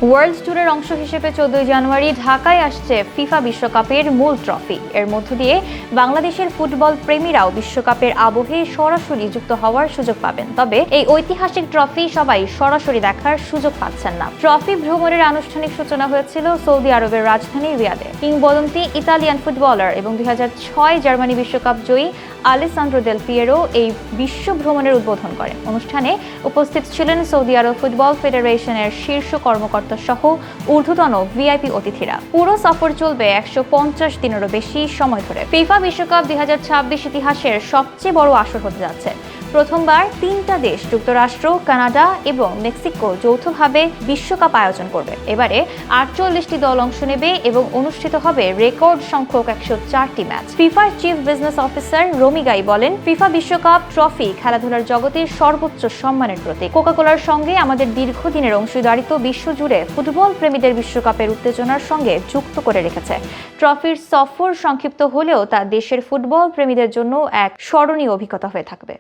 World ট্যুরের অংশ হিসেবে 14 জানুয়ারি ঢাকায় আসছে ফিফা বিশ্বকাপের মূল ট্রফি। এর মধ্য দিয়ে বাংলাদেশের ফুটবল প্রেমীরাও বিশ্বকাপের আবহে সরাসরি যুক্ত হওয়ার সুযোগ পাবেন। তবে এই ঐতিহাসিক ট্রফি সবাই সরাসরি দেখার সুযোগ পাচ্ছেন না। ট্রফি ভ্রমণের আনুষ্ঠানিক সূচনা হয়েছিল সৌদি আরবের রাজধানী রিয়াদে। কিংবদন্তি ইতালিয়ান ফুটবলার এবং 2006 জার্মানি বিশ্বকাপ জয়ী আলেসান্দ্রো দেল পিয়েরো এই বিশ্ব ভ্রমণের উদ্বোধন করেন। অনুষ্ঠানে উপস্থিত ছিলেন সৌদি আরব ফুটবল ফেডারেশনের শীর্ষ কর্মকর্তা সহ ঊর্ধ্বতন ভিআইপি অতিথিরা। পুরো সফর চলবে 150 দিনেরও বেশি সময় ধরে। ফিফা বিশ্বকাপ 2026 ইতিহাসের সবচেয়ে বড় আসর হতে যাচ্ছে। প্রথমবার 3টা দেশ যুক্তরাষ্ট্র, কানাডা এবং মেক্সিকো যৌথভাবে বিশ্বকাপ আয়োজন করবে। এবারে 48টি দল অংশ নেবে এবং অনুষ্ঠিত হবে রেকর্ড সংখ্যক 104টি ম্যাচ। ফিফার চিফ বিজনেস অফিসার রমি গাই বলেন, ফিফা বিশ্বকাপ ট্রফি খেলাধুলার জগতের সর্বোচ্চ সম্মানের প্রতীক। কোকা-কোলার সঙ্গে আমাদের দীর্ঘদিনের অংশীদারিত্ব বিশ্বজুড়ে ফুটবল প্রেমীদের বিশ্বকাপের উত্তেজনার সঙ্গে যুক্ত করে রেখেছে। ট্রফির সফর সংক্ষিপ্ত হলেও তা দেশের ফুটবল প্রেমীদের জন্য এক স্মরণীয় অভিজ্ঞতা হয়ে থাকবে।